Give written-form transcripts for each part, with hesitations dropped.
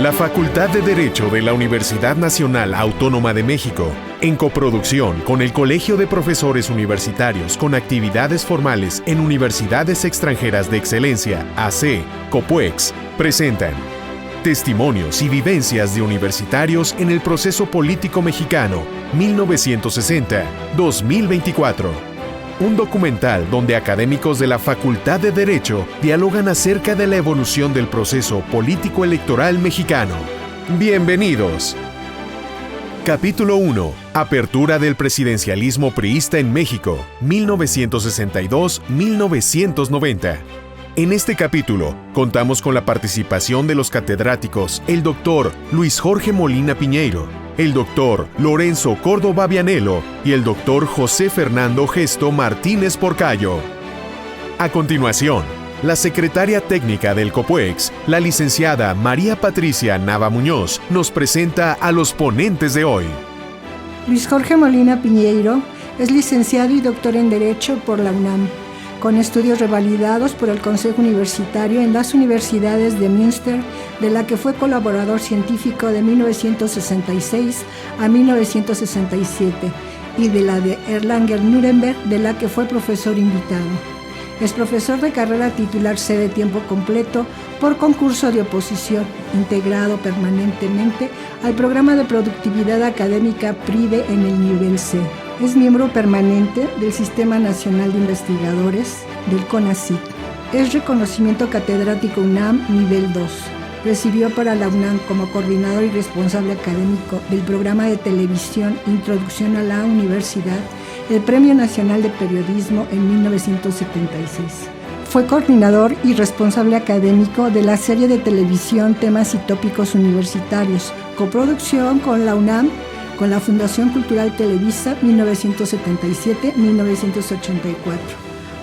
La Facultad de Derecho de la Universidad Nacional Autónoma de México, en coproducción con el Colegio de Profesores Universitarios con Actividades Formales en Universidades Extranjeras de Excelencia, AC, COPUEX, presentan Testimonios y vivencias de universitarios en el proceso político mexicano 1960-2024. Un documental donde académicos de la Facultad de Derecho dialogan acerca de la evolución del proceso político-electoral mexicano. Bienvenidos. Capítulo 1. Apertura del presidencialismo priista en México, 1962-1990. En este capítulo, contamos con la participación de los catedráticos el Dr. Luis Jorge Molina Piñeiro, el Dr. Lorenzo Córdoba Vianello y el Dr. José Fernando Gesto Martínez Porcayo. A continuación, la secretaria técnica del COPUEX, la licenciada María Patricia Nava Muñoz, nos presenta a los ponentes de hoy. Luis Jorge Molina Piñeiro es licenciado y doctor en Derecho por la UNAM, con estudios revalidados por el Consejo Universitario en las universidades de Münster, de la que fue colaborador científico de 1966 a 1967, y de la de Erlangen-Nuremberg, de la que fue profesor invitado. Es profesor de carrera titular C de tiempo completo por concurso de oposición, integrado permanentemente al programa de productividad académica PRIDE en el nivel C. Es miembro permanente del Sistema Nacional de Investigadores del CONACYT. Es reconocimiento catedrático UNAM nivel 2. Recibió para la UNAM como coordinador y responsable académico del programa de televisión Introducción a la Universidad el Premio Nacional de Periodismo en 1976. Fue coordinador y responsable académico de la serie de televisión Temas y Tópicos Universitarios, coproducción con la UNAM, con la Fundación Cultural Televisa 1977-1984.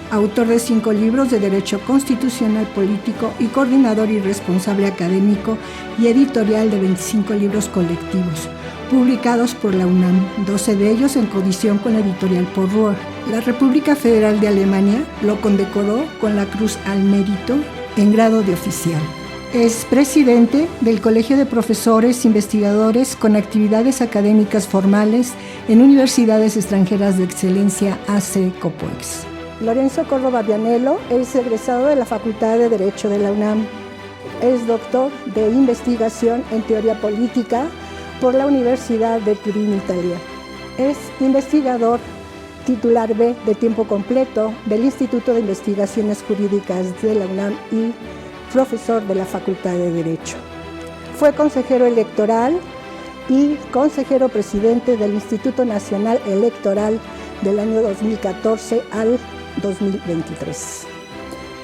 Autor de 5 libros de Derecho Constitucional Político y coordinador y responsable académico y editorial de 25 libros colectivos, publicados por la UNAM, 12 de ellos en coedición con la editorial Porrúa. La República Federal de Alemania lo condecoró con la Cruz al Mérito en grado de oficial. Es presidente del Colegio de Profesores Investigadores con Actividades Académicas Formales en Universidades Extranjeras de Excelencia, AC COPUEX. Lorenzo Córdoba Vianello es egresado de la Facultad de Derecho de la UNAM. Es doctor de investigación en teoría política por la Universidad de Turín, Italia. Es investigador titular B de tiempo completo del Instituto de Investigaciones Jurídicas de la UNAM y profesor de la Facultad de Derecho. Fue consejero electoral y consejero presidente del Instituto Nacional Electoral del año 2014 al 2023.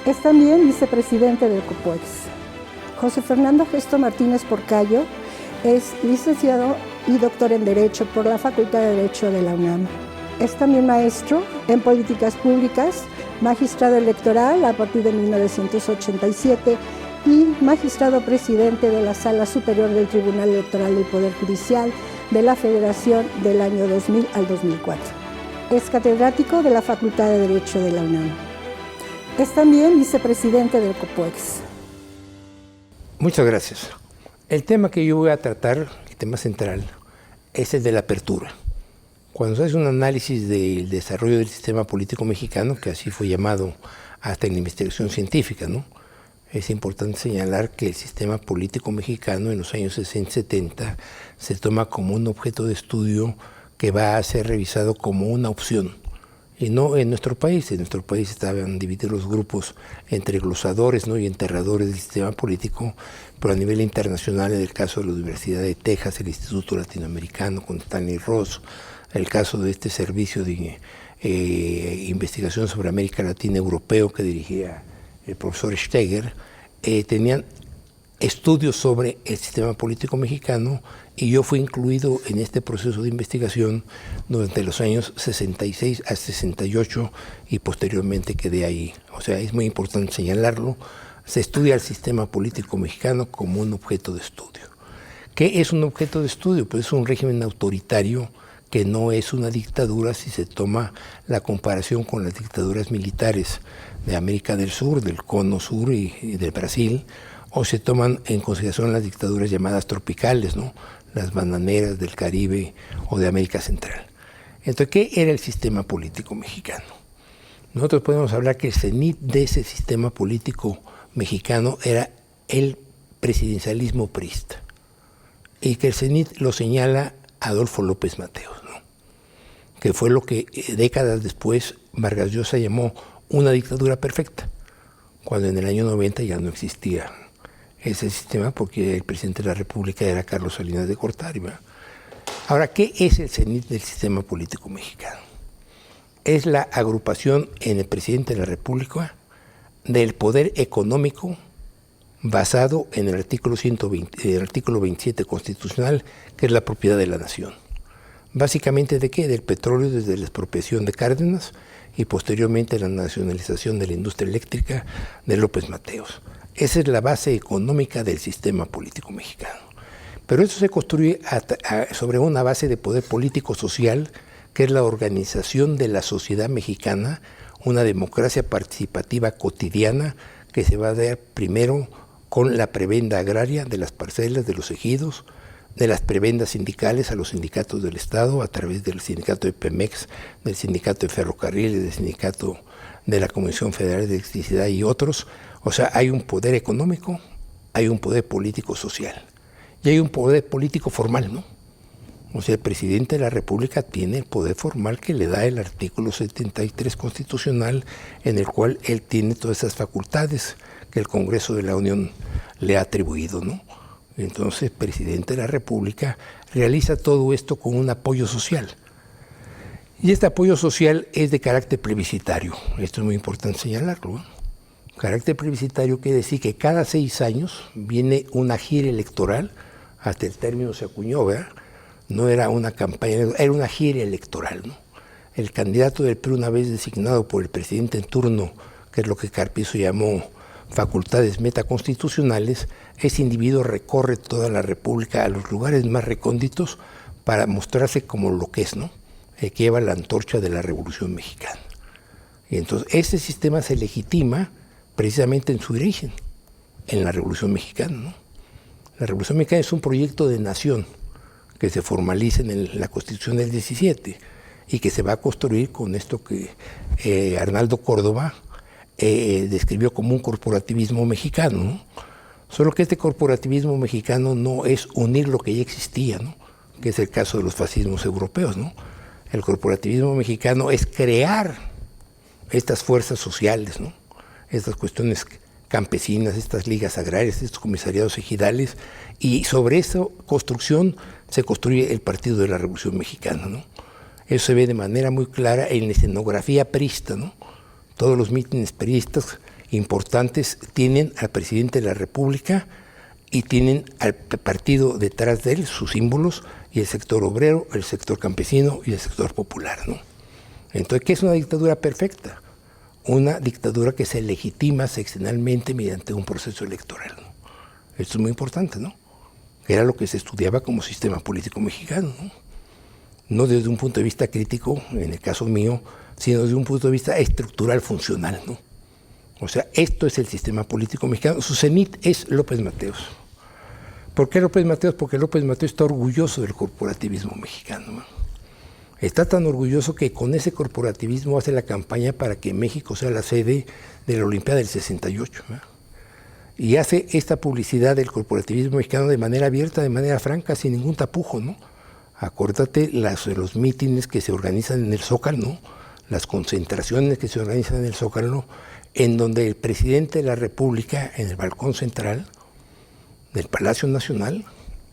Es también vicepresidente del COPUEX. José Fernando Gesto Martínez Porcayo es licenciado y doctor en Derecho por la Facultad de Derecho de la UNAM. Es también maestro en Políticas Públicas, magistrado electoral a partir de 1987 y magistrado presidente de la Sala Superior del Tribunal Electoral del Poder Judicial de la Federación del año 2000 al 2004. Es catedrático de la Facultad de Derecho de la UNAM. Es también vicepresidente del COPUEX. Muchas gracias. El tema que yo voy a tratar, el tema central, es el de la apertura. Cuando se hace un análisis del desarrollo del sistema político mexicano, que así fue llamado hasta en la investigación científica, ¿no? Es importante señalar que el sistema político mexicano en los años 60-70 se toma como un objeto de estudio que va a ser revisado como una opción. Y no en nuestro país. En nuestro país estaban divididos los grupos entre glosadores, ¿no?, y enterradores del sistema político, pero a nivel internacional, en el caso de la Universidad de Texas, el Instituto Latinoamericano con Stanley Ross, el caso de este servicio de investigación sobre América Latina europeo que dirigía el profesor Steger, tenían estudios sobre el sistema político mexicano, y yo fui incluido en este proceso de investigación durante los años 66 a 68 y posteriormente quedé ahí. O sea, es muy importante señalarlo. Se estudia el sistema político mexicano como un objeto de estudio. ¿Qué es un objeto de estudio? Pues es un régimen autoritario que no es una dictadura si se toma la comparación con las dictaduras militares de América del Sur, del Cono Sur y del Brasil, o se toman en consideración las dictaduras llamadas tropicales, ¿no? Las bananeras del Caribe o de América Central. Entonces, ¿qué era el sistema político mexicano? Nosotros podemos hablar que el cenit de ese sistema político mexicano era el presidencialismo priista, y que el cenit lo señala Adolfo López Mateos, ¿no? Que fue lo que décadas después Vargas Llosa llamó una dictadura perfecta, cuando en el año 90 ya no existía ese sistema porque el presidente de la República era Carlos Salinas de Gortari, ¿verdad? Ahora, ¿qué es el cenit del sistema político mexicano? Es la agrupación en el presidente de la República del poder económico basado en el artículo 27 constitucional, que es la propiedad de la nación. Básicamente, ¿de qué? Del petróleo, desde la expropiación de Cárdenas y posteriormente la nacionalización de la industria eléctrica de López Mateos. Esa es la base económica del sistema político mexicano. Pero eso se construye sobre una base de poder político-social, que es la organización de la sociedad mexicana, una democracia participativa cotidiana que se va a dar primero con la prebenda agraria de las parcelas, de los ejidos, de las prebendas sindicales a los sindicatos del Estado a través del sindicato de Pemex, del sindicato de ferrocarriles, del sindicato de la Comisión Federal de Electricidad y otros. O sea, hay un poder económico, hay un poder político-social y hay un poder político formal, ¿no? O sea, el presidente de la República tiene el poder formal que le da el artículo 73 constitucional, en el cual él tiene todas esas facultades que el Congreso de la Unión le ha atribuido, ¿no? Entonces, el presidente de la República realiza todo esto con un apoyo social. Y este apoyo social es de carácter plebiscitario. Esto es muy importante señalarlo, ¿no? Carácter plebiscitario quiere decir que cada 6 años viene una gira electoral, hasta el término se acuñó, ¿verdad? No era una campaña, era una gira electoral, ¿no? El candidato del PRI, una vez designado por el presidente en turno, que es lo que Carpizo llamó facultades metaconstitucionales, ese individuo recorre toda la República a los lugares más recónditos para mostrarse como lo que es, ¿no? El que lleva la antorcha de la Revolución Mexicana. Y entonces ese sistema se legitima precisamente en su origen, en la Revolución Mexicana, ¿no? La Revolución Mexicana es un proyecto de nación que se formaliza en la Constitución del 17 y que se va a construir con esto que Arnaldo Córdoba describió como un corporativismo mexicano, ¿no? Solo que este corporativismo mexicano no es unir lo que ya existía, ¿no? Que es el caso de los fascismos europeos, ¿no? El corporativismo mexicano es crear estas fuerzas sociales, ¿no? Estas cuestiones campesinas, estas ligas agrarias, estos comisariados ejidales, y sobre esa construcción se construye el Partido de la Revolución Mexicana, ¿no? Eso se ve de manera muy clara en la escenografía priista, ¿no? Todos los mítines priistas importantes tienen al presidente de la República y tienen al partido detrás de él, sus símbolos, y el sector obrero, el sector campesino y el sector popular, ¿no? Entonces, ¿qué es una dictadura perfecta? Una dictadura que se legitima sexenalmente mediante un proceso electoral, ¿no? Esto es muy importante, ¿no? Era lo que se estudiaba como sistema político mexicano, ¿no? No desde un punto de vista crítico, en el caso mío, sino desde un punto de vista estructural funcional, ¿no? O sea, esto es el sistema político mexicano. Su cenit es López Mateos. ¿Por qué López Mateos? Porque López Mateos está orgulloso del corporativismo mexicano, ¿no? Está tan orgulloso que con ese corporativismo hace la campaña para que México sea la sede de la Olimpiada del 68, ¿verdad? Y hace esta publicidad del corporativismo mexicano de manera abierta, de manera franca, sin ningún tapujo, ¿no? Acuérdate los mítines que se organizan en el Zócalo, ¿no? Las concentraciones que se organizan en el Zócalo, en donde el presidente de la República, en el balcón central del Palacio Nacional,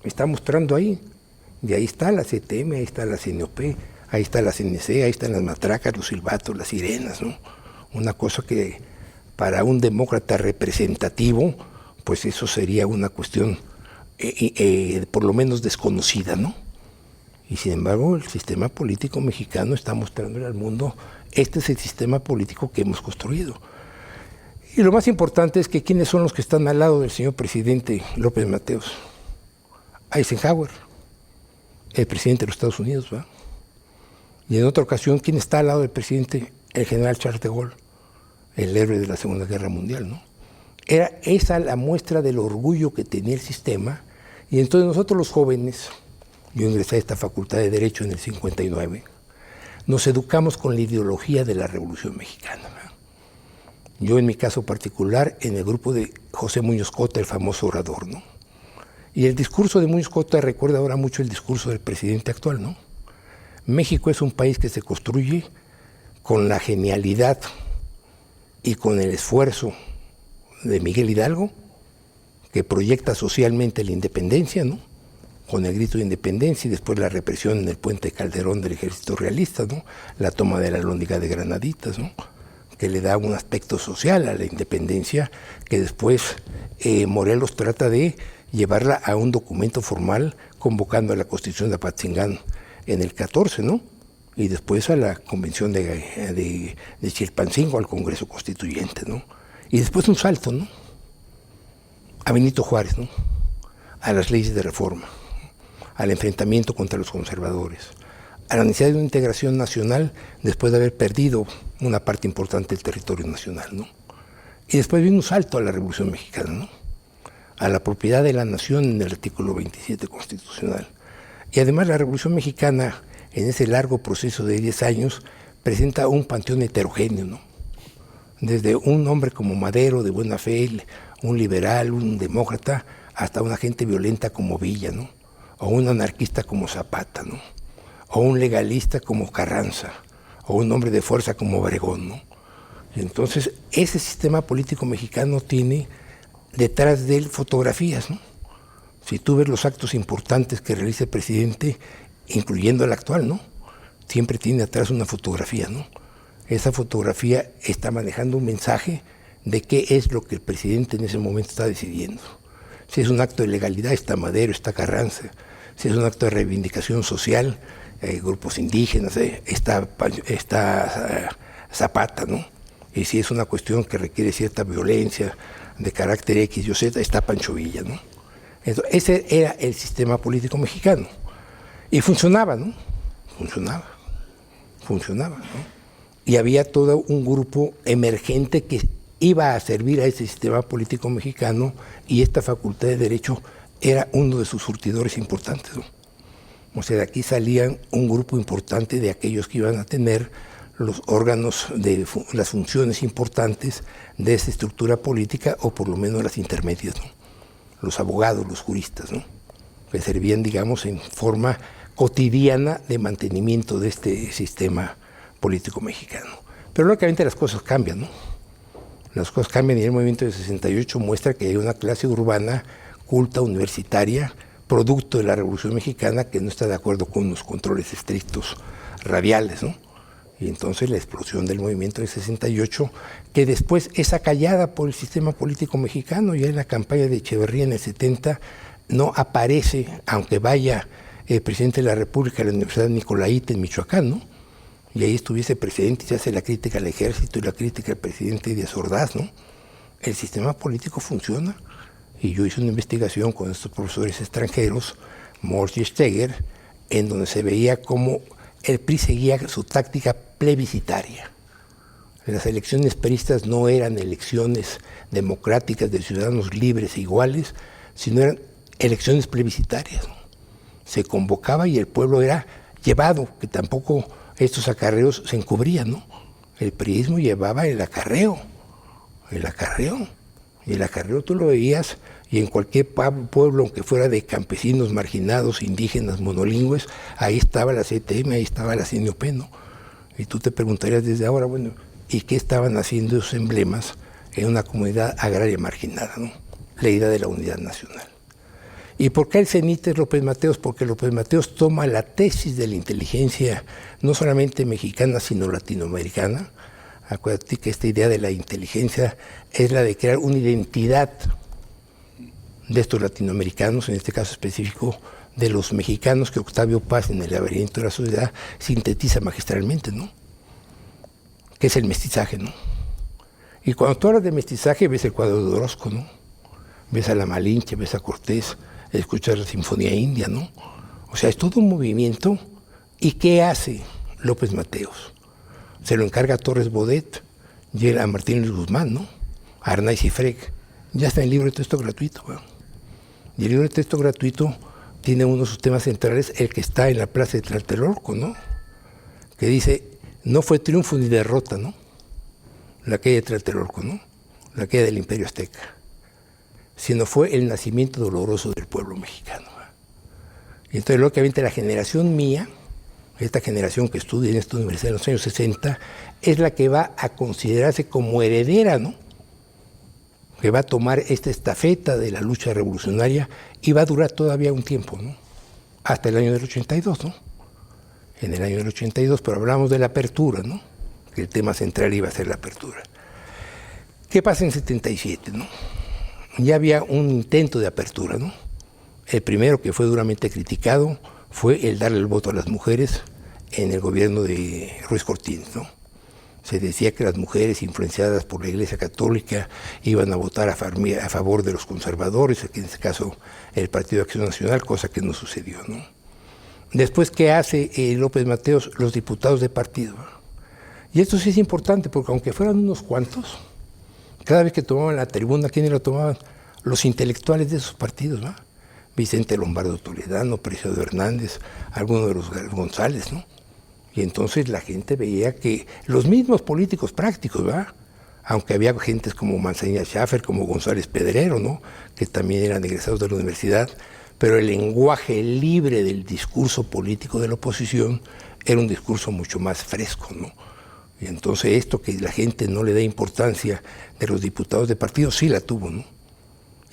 está mostrando ahí. Y ahí está la CTM, ahí está la CNOP, ahí está la CNC, ahí están las matracas, los silbatos, las sirenas, ¿no? Una cosa que para un demócrata representativo, pues eso sería una cuestión por lo menos desconocida, ¿no? Y sin embargo, el sistema político mexicano está mostrándole al mundo, este es el sistema político que hemos construido. Y lo más importante es que ¿quiénes son los que están al lado del señor presidente López Mateos? Eisenhower, el presidente de los Estados Unidos, ¿verdad? Y en otra ocasión, ¿quién está al lado del presidente? El general Charles de Gaulle, el héroe de la Segunda Guerra Mundial, ¿no? Era esa la muestra del orgullo que tenía el sistema. Y entonces nosotros los jóvenes, yo ingresé a esta Facultad de Derecho en el 59, nos educamos con la ideología de la Revolución Mexicana. Yo en mi caso particular, en el grupo de José Muñoz Cota, el famoso orador, ¿no? Y el discurso de Muñoz Cota recuerda ahora mucho el discurso del presidente actual, ¿no? México es un país que se construye con la genialidad y con el esfuerzo de Miguel Hidalgo, que proyecta socialmente la independencia, ¿no? Con el grito de independencia y después la represión en el puente Calderón del ejército realista, ¿no? La toma de la Alhóndiga de Granaditas, ¿no? Que le da un aspecto social a la independencia, que después Morelos trata de llevarla a un documento formal convocando a la Constitución de Apatzingán en el 14, ¿no? Y después a la Convención de Chilpancingo, al Congreso Constituyente, ¿no? Y después un salto, ¿no? A Benito Juárez, ¿no? A las leyes de reforma, al enfrentamiento contra los conservadores, a la necesidad de una integración nacional después de haber perdido una parte importante del territorio nacional, ¿no? Y después viene un salto a la Revolución Mexicana, ¿no? A la propiedad de la nación en el artículo 27 constitucional. Y además la Revolución Mexicana, en ese largo proceso de 10 años, presenta un panteón heterogéneo, ¿no? Desde un hombre como Madero, de buena fe, un liberal, un demócrata, hasta una gente violenta como Villa, ¿no? O un anarquista como Zapata, ¿no? O un legalista como Carranza, o un hombre de fuerza como Obregón, ¿no? Y entonces, ese sistema político mexicano tiene detrás de él fotografías, ¿no? Si tú ves los actos importantes que realiza el presidente, incluyendo el actual, ¿no? Siempre tiene atrás una fotografía, ¿no? Esa fotografía está manejando un mensaje de qué es lo que el presidente en ese momento está decidiendo. Si es un acto de legalidad, está Madero, está Carranza. Si es un acto de reivindicación social, grupos indígenas, está Zapata, ¿no? Y si es una cuestión que requiere cierta violencia de carácter X y Z, está Pancho Villa, ¿no? Entonces, ese era el sistema político mexicano. Y funcionaba, ¿no? Funcionaba, ¿no? Y había todo un grupo emergente que iba a servir a ese sistema político mexicano, y esta Facultad de Derecho era uno de sus surtidores importantes, ¿no? O sea, de aquí salían un grupo importante de aquellos que iban a tener los órganos de las funciones importantes de esa estructura política, o por lo menos las intermedias, ¿no? Los abogados, los juristas, ¿no? Que servían, digamos, en forma cotidiana de mantenimiento de este sistema político mexicano. Pero lógicamente las cosas cambian, ¿no? Las cosas cambian, y el movimiento de 68 muestra que hay una clase urbana, culta, universitaria, producto de la Revolución Mexicana, que no está de acuerdo con los controles estrictos radiales, ¿no? Y entonces la explosión del movimiento de 68, que después es acallada por el sistema político mexicano. Ya en la campaña de Echeverría en el 70 no aparece, aunque vaya el presidente de la República a la Universidad Nicolaita en Michoacán, ¿no? Y ahí estuviese presidente y se hace la crítica al ejército y la crítica al presidente Díaz Ordaz, ¿no? El sistema político funciona. Y yo hice una investigación con estos profesores extranjeros, Morse y Steger, en donde se veía cómo el PRI seguía su táctica plebiscitaria. Las elecciones peristas no eran elecciones democráticas de ciudadanos libres e iguales, sino eran elecciones plebiscitarias, ¿no? Se convocaba y el pueblo era llevado, que tampoco estos acarreos se encubrían, ¿no? El priismo llevaba el acarreo. Y el acarreo tú lo veías, y en cualquier pueblo, aunque fuera de campesinos marginados, indígenas, monolingües, ahí estaba la CTM, ahí estaba la CNOP, ¿no? Y tú te preguntarías desde ahora, bueno, ¿y qué estaban haciendo esos emblemas en una comunidad agraria marginada, ¿no? La idea de la unidad nacional. ¿Y por qué el cenit es López Mateos? Porque López Mateos toma la tesis de la inteligencia, no solamente mexicana, sino latinoamericana. Acuérdate que esta idea de la inteligencia es la de crear una identidad de estos latinoamericanos, en este caso específico de los mexicanos, que Octavio Paz en El laberinto de la sociedad sintetiza magistralmente, ¿no? Que es el mestizaje, ¿no? Y cuando tú hablas de mestizaje, ves el cuadro de Orozco, ¿no? Ves a la Malinche, ves a Cortés, escuchas la Sinfonía India, ¿no? O sea, es todo un movimiento. ¿Y qué hace López Mateos? Se lo encarga a Torres Bodet y a Martín Luis Guzmán, ¿no? A Arnaiz y Freg, ya está en el libro de texto gratuito. ¿Va? Y el libro de texto gratuito tiene uno de sus temas centrales, el que está en la plaza de Tlatelolco, ¿no? Que dice, no fue triunfo ni derrota, ¿no? La caída de Tlatelolco, ¿no? La caída del Imperio Azteca, sino fue el nacimiento doloroso del pueblo mexicano. ¿Va? Y entonces, lógicamente, la generación mía, esta generación que estudia en esta universidad en los años 60, es la que va a considerarse como heredera, ¿no? Que va a tomar esta estafeta de la lucha revolucionaria y va a durar todavía un tiempo, ¿no? Hasta el año del 82, ¿no? En el año del 82, pero hablamos de la apertura, ¿no? Que el tema central iba a ser la apertura. ¿Qué pasa en 77, no? Ya había un intento de apertura, ¿no? El primero, que fue duramente criticado, fue el darle el voto a las mujeres en el gobierno de Ruiz Cortines, ¿no? Se decía que las mujeres influenciadas por la Iglesia Católica iban a votar a favor de los conservadores, en este caso el Partido de Acción Nacional, cosa que no sucedió, ¿no? Después, ¿qué hace López Mateos? Los diputados de partido. Y esto sí es importante, porque aunque fueran unos cuantos, cada vez que tomaban la tribuna, ¿quiénes la tomaban? Los intelectuales de esos partidos, ¿no? Vicente Lombardo Toledano, Preciado Hernández, algunos de los González, ¿no? Y entonces la gente veía que los mismos políticos prácticos, ¿verdad? Aunque había gentes como Manzanilla Schaffer, como González Pedrero, ¿no? Que también eran egresados de la universidad, pero el lenguaje libre del discurso político de la oposición era un discurso mucho más fresco, ¿no? Y entonces esto que la gente no le da importancia de los diputados de partido, sí la tuvo, ¿no?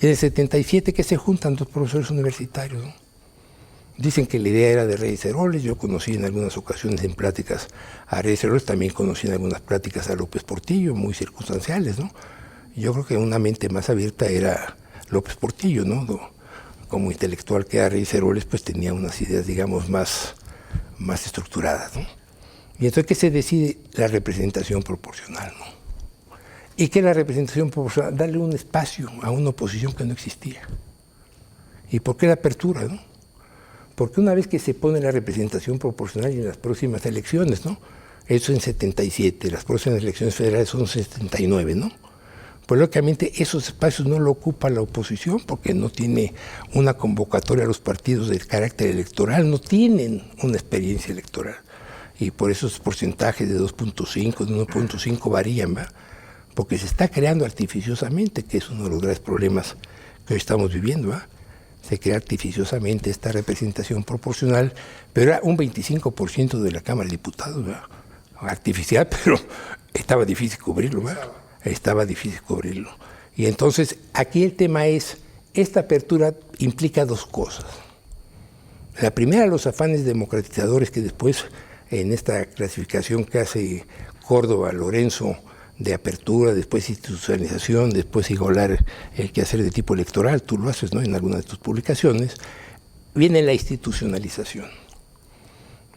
Y en el 77 que se juntan dos profesores universitarios, ¿no? Dicen que la idea era de Reyes Heroles. Yo conocí en algunas ocasiones en pláticas a Reyes Heroles, también conocí en algunas pláticas a López Portillo, muy circunstanciales, ¿no? Yo creo que una mente más abierta era López Portillo, ¿no? Como intelectual que era Reyes Heroles, pues tenía unas ideas, digamos, más estructuradas, ¿no? Y entonces, ¿qué se decide? La representación proporcional, ¿no? ¿Y qué es la representación proporcional? Darle un espacio a una oposición que no existía. ¿Y por qué la apertura, no? Porque una vez que se pone la representación proporcional en las próximas elecciones, ¿no? Eso en 77, las próximas elecciones federales son 79, ¿no? Pues lógicamente esos espacios no lo ocupa la oposición porque no tiene una convocatoria a los partidos de carácter electoral, no tienen una experiencia electoral. Y por esos porcentajes de 2.5, de 1.5 varían, ¿va? Porque se está creando artificiosamente, que es uno de los graves problemas que hoy estamos viviendo, ¿va? Se crea artificiosamente esta representación proporcional, pero era un 25% de la Cámara de Diputados, ¿verdad? Artificial, pero estaba difícil cubrirlo, ¿verdad? Estaba difícil cubrirlo. Y entonces, aquí el tema es, esta apertura implica dos cosas. La primera, los afanes democratizadores que después, en esta clasificación que hace Córdoba, Lorenzo, de apertura, después institucionalización, después igualar el quehacer de tipo electoral, tú lo haces, ¿no? En alguna de tus publicaciones, viene la institucionalización.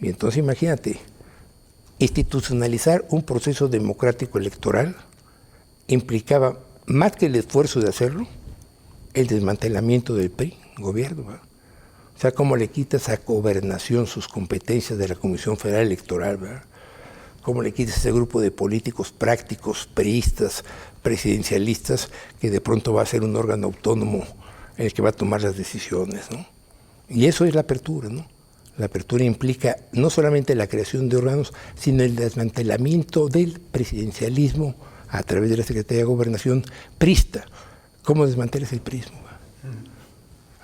Y entonces imagínate, institucionalizar un proceso democrático electoral implicaba, más que el esfuerzo de hacerlo, el desmantelamiento del PRI, gobierno, ¿verdad? O sea, cómo le quitas a Gobernación sus competencias de la Comisión Federal Electoral, ¿verdad? Cómo le quitas a ese grupo de políticos prácticos, priistas, presidencialistas, que de pronto va a ser un órgano autónomo el que va a tomar las decisiones, ¿no? Y eso es la apertura, ¿no? La apertura implica no solamente la creación de órganos, sino el desmantelamiento del presidencialismo a través de la Secretaría de Gobernación priista. ¿Cómo desmantelas el prismo?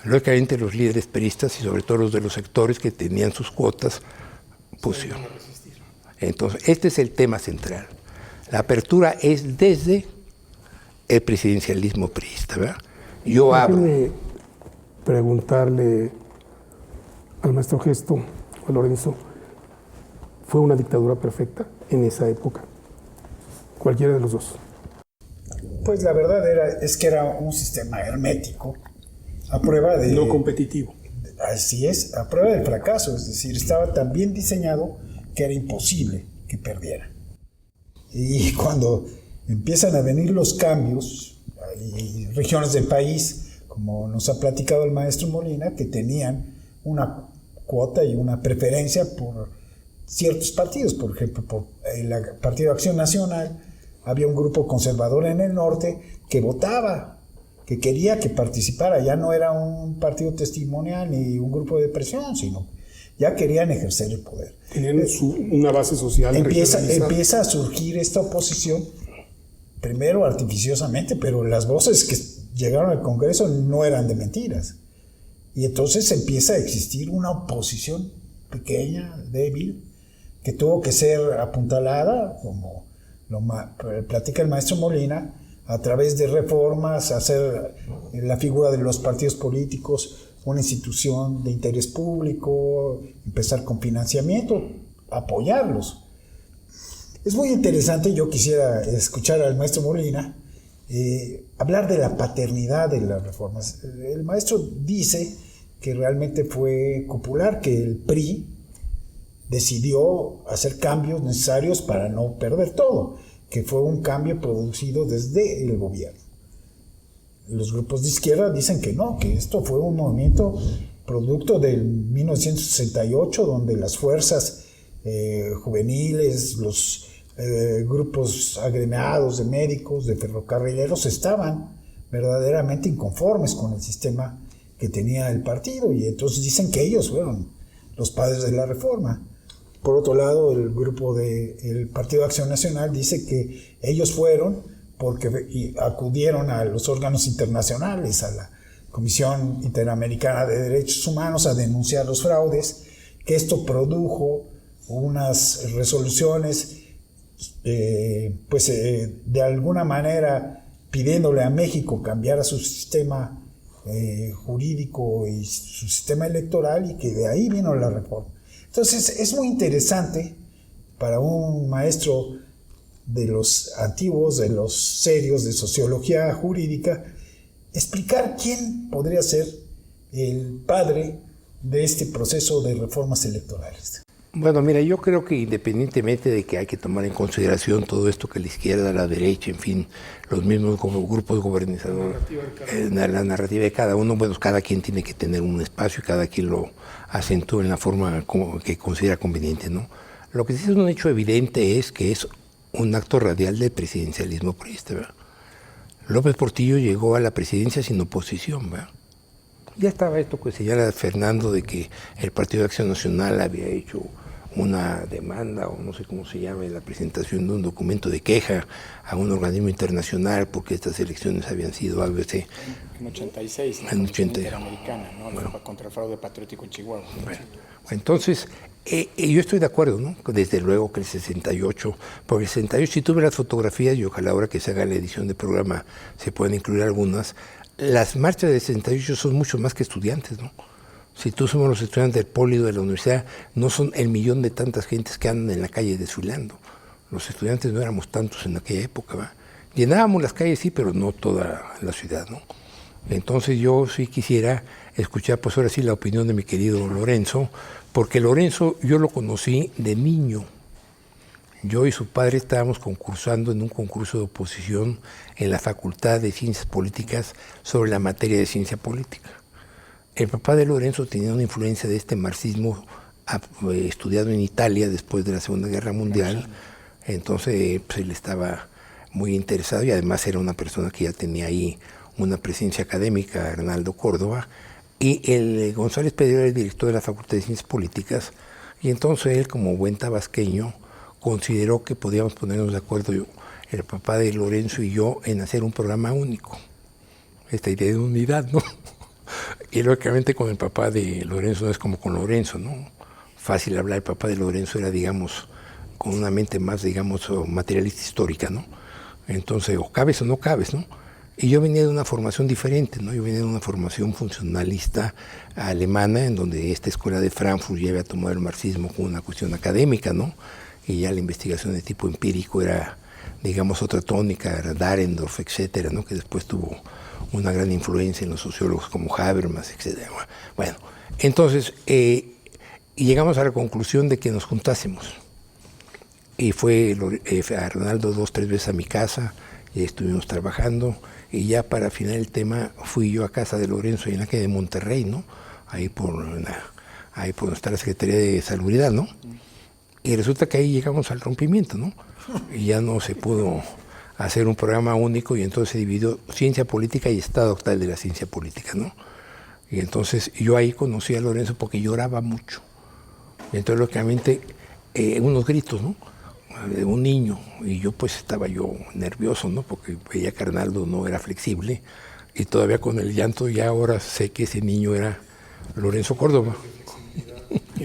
Lógicamente los líderes priistas y sobre todo los de los sectores que tenían sus cuotas, pusieron. Entonces, este es el tema central. La apertura es desde el presidencialismo priista, ¿verdad? Yo abro. Déjeme preguntarle al maestro Gesto, a Lorenzo, ¿fue una dictadura perfecta en esa época? Cualquiera de los dos. Pues la verdad es que era un sistema hermético, a prueba de... No competitivo. Así es, a prueba del fracaso, es decir, estaba tan bien diseñado que era imposible que perdiera. Y cuando empiezan a venir los cambios, hay regiones del país, como nos ha platicado el maestro Molina, que tenían una cuota y una preferencia por ciertos partidos, por ejemplo, por el Partido de Acción Nacional, había un grupo conservador en el norte que votaba que quería que participara. Ya no era un partido testimonial ni un grupo de presión, sino ya querían ejercer el poder. Tenían una base social. Empieza a surgir esta oposición, primero artificiosamente, pero las voces que llegaron al Congreso no eran de mentiras. Y entonces empieza a existir una oposición pequeña, débil, que tuvo que ser apuntalada, como lo platica el maestro Molina, a través de reformas, hacer la figura de los partidos políticos una institución de interés público, empezar con financiamiento, apoyarlos. Es muy interesante, yo quisiera escuchar al maestro Molina hablar de la paternidad de las reformas. El maestro dice que realmente fue popular, que el PRI decidió hacer cambios necesarios para no perder todo, que fue un cambio producido desde el gobierno. Los grupos de izquierda dicen que no, que esto fue un movimiento producto del 1968, donde las fuerzas juveniles, los grupos agremiados de médicos, de ferrocarrileros, estaban verdaderamente inconformes con el sistema que tenía el partido, y entonces dicen que ellos fueron los padres de la reforma. Por otro lado, el grupo del Partido de Acción Nacional dice que ellos fueron porque acudieron a los órganos internacionales, a la Comisión Interamericana de Derechos Humanos, a denunciar los fraudes, que esto produjo unas resoluciones, de alguna manera pidiéndole a México cambiara su sistema jurídico y su sistema electoral, y que de ahí vino la reforma. Entonces es muy interesante para un maestro de los antiguos, de los serios, de sociología jurídica, explicar quién podría ser el padre de este proceso de reformas electorales. Bueno, mira, yo creo que independientemente de que hay que tomar en consideración todo esto que la izquierda, la derecha, en fin, los mismos grupos gobernizadores, la narrativa de cada uno, bueno, cada quien tiene que tener un espacio y cada quien lo acentúa en la forma que considera conveniente, ¿no? Lo que sí es un hecho evidente es que es un acto radial del presidencialismo priista, ¿verdad? López Portillo llegó a la presidencia sin oposición, ¿verdad? Ya estaba esto que señala Fernando de que el Partido de Acción Nacional había hecho una demanda, o no sé cómo se llama, la presentación de un documento de queja a un organismo internacional porque estas elecciones habían sido algo así. En 86, la Comisión Interamericana, ¿no? Bueno, contra el fraude patriótico en Chihuahua. Bueno, entonces, yo estoy de acuerdo, ¿no? Desde luego que el 68, porque el 68, si tuve las fotografías, y ojalá ahora que se haga la edición del programa se puedan incluir algunas, las marchas del 68 son mucho más que estudiantes, ¿no? Si tú somos los estudiantes del Poli de la universidad, no son el millón de tantas gentes que andan en la calle desfilando. Los estudiantes no éramos tantos en aquella época, ¿va? Llenábamos las calles, sí, pero no toda la ciudad, ¿no? Entonces yo sí quisiera escuchar, pues ahora sí, la opinión de mi querido Lorenzo, porque Lorenzo yo lo conocí de niño. Yo y su padre estábamos concursando en un concurso de oposición en la Facultad de Ciencias Políticas sobre la materia de ciencia política. El papá de Lorenzo tenía una influencia de este marxismo estudiado en Italia después de la Segunda Guerra Mundial, entonces pues, él estaba muy interesado y además era una persona que ya tenía ahí una presencia académica, Arnaldo Córdoba, y el González Pedro era el director de la Facultad de Ciencias Políticas, y entonces él, como buen tabasqueño, consideró que podíamos ponernos de acuerdo, el papá de Lorenzo y yo, en hacer un programa único, esta idea de unidad, ¿no? Y lógicamente con el papá de Lorenzo no es como con Lorenzo, ¿no? Fácil hablar, el papá de Lorenzo era, digamos, con una mente más, digamos, materialista histórica, ¿no? Entonces, o cabes o no cabes, ¿no? Y yo venía de una formación diferente, ¿no? Yo venía de una formación funcionalista alemana, en donde esta escuela de Frankfurt ya había tomado el marxismo como una cuestión académica, ¿no? Y ya la investigación de tipo empírico era, digamos, otra tónica, era Dahrendorf, etcétera, ¿no? Que después tuvo una gran influencia en los sociólogos como Habermas, etcétera. Bueno, entonces, y llegamos a la conclusión de que nos juntásemos. Y fue Arnaldo 2 o 3 veces a mi casa, y estuvimos trabajando, y ya para afinar el tema fui yo a casa de Lorenzo, en la calle de Monterrey, ¿no? Ahí por donde está la Secretaría de Salubridad, ¿no? Y resulta que ahí llegamos al rompimiento, ¿no? Y ya no se pudo hacer un programa único y entonces se dividió ciencia política y estado actual de la ciencia política, ¿no? Y entonces yo ahí conocí a Lorenzo porque lloraba mucho. Y entonces lógicamente unos gritos, ¿no? De un niño, y yo pues estaba nervioso, ¿no? Porque veía que Arnaldo no era flexible, y todavía con el llanto ya ahora sé que ese niño era Lorenzo Córdoba.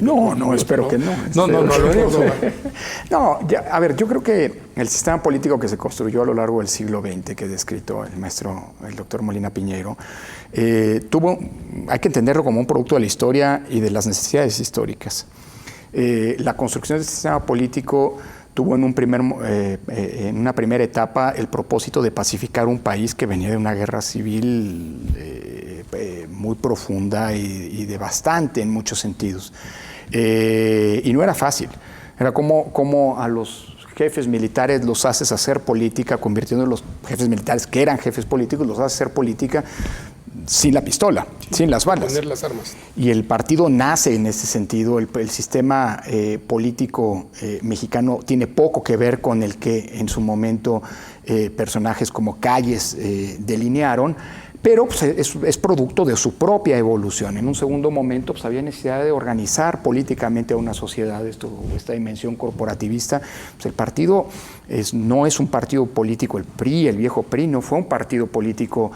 No, espero que no. No, Lorenzo. No, a ver, yo creo que el sistema político que se construyó a lo largo del siglo XX, que ha descrito el doctor Molina Piñeiro, hay que entenderlo como un producto de la historia y de las necesidades históricas. La construcción del sistema político tuvo en una primera etapa el propósito de pacificar un país que venía de una guerra civil muy profunda y devastante en muchos sentidos. Y no era fácil. Era como a los jefes militares los haces hacer política, convirtiendo los jefes militares que eran jefes políticos, los haces hacer política sin la pistola, sin las balas. Poner las armas. Y el partido nace en ese sentido. El sistema político mexicano tiene poco que ver con el que en su momento personajes como Calles delinearon, pero pues, es producto de su propia evolución. En un segundo momento pues, había necesidad de organizar políticamente a una sociedad, esta dimensión corporativista. Pues, el partido no es un partido político, el PRI, el viejo PRI, no fue un partido político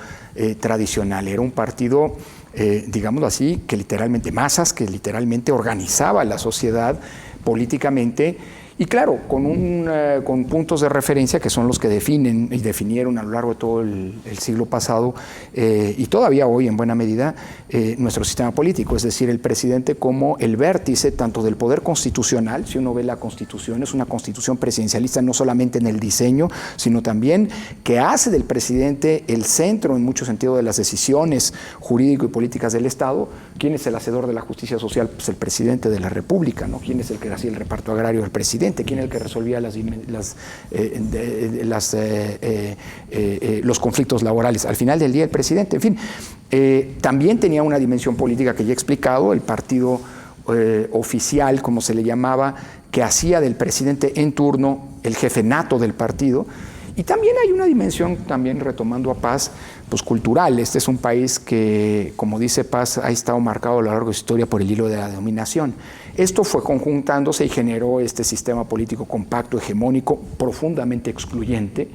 tradicional, era un partido, digámoslo así, que literalmente, masas, que literalmente organizaba la sociedad políticamente. Y claro, con puntos de referencia que son los que definen y definieron a lo largo de todo el siglo pasado y todavía hoy en buena medida nuestro sistema político, es decir, el presidente como el vértice tanto del poder constitucional. Si uno ve la Constitución, es una constitución presidencialista no solamente en el diseño, sino también que hace del presidente el centro en mucho sentido de las decisiones jurídico y políticas del Estado. ¿Quién es el hacedor de la justicia social? Pues el presidente de la República, ¿no? ¿Quién es el que hacía el reparto agrario? El presidente. ¿Quién es el que resolvía los conflictos laborales? Al final del día, el presidente. En fin, también tenía una dimensión política que ya he explicado, el partido oficial, como se le llamaba, que hacía del presidente en turno el jefe nato del partido. Y también hay una dimensión, también retomando a Paz, pues cultural. Este es un país que, como dice Paz, ha estado marcado a lo largo de su historia por el hilo de la dominación. Esto fue conjuntándose y generó este sistema político compacto, hegemónico, profundamente excluyente,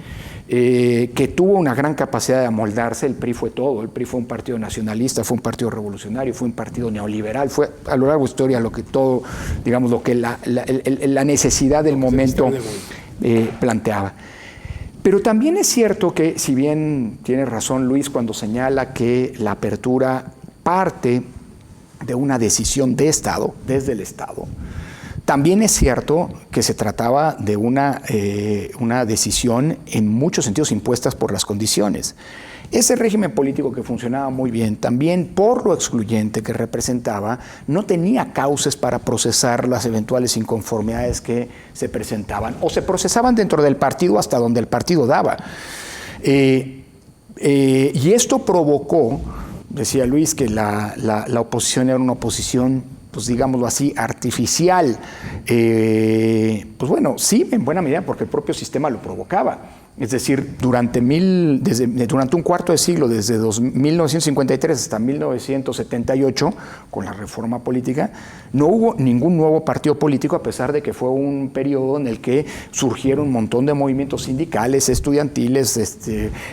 que tuvo una gran capacidad de amoldarse. El PRI fue todo. El PRI fue un partido nacionalista, fue un partido revolucionario, fue un partido neoliberal, fue a lo largo de la historia lo que todo, digamos, lo que la necesidad del momento planteaba. Pero también es cierto que, si bien tiene razón Luis cuando señala que la apertura parte de una decisión de Estado, desde el Estado, también es cierto que se trataba de una decisión en muchos sentidos impuestas por las condiciones. Ese régimen político que funcionaba muy bien, también por lo excluyente que representaba, no tenía cauces para procesar las eventuales inconformidades que se presentaban, o se procesaban dentro del partido hasta donde el partido daba. Y esto provocó, decía Luis, que la oposición era una oposición, pues digámoslo así, artificial. Pues bueno, sí, en buena medida, porque el propio sistema lo provocaba. Es decir, durante un cuarto de siglo, desde 1953 hasta 1978, con la reforma política, no hubo ningún nuevo partido político, a pesar de que fue un periodo en el que surgieron un montón de movimientos sindicales, estudiantiles,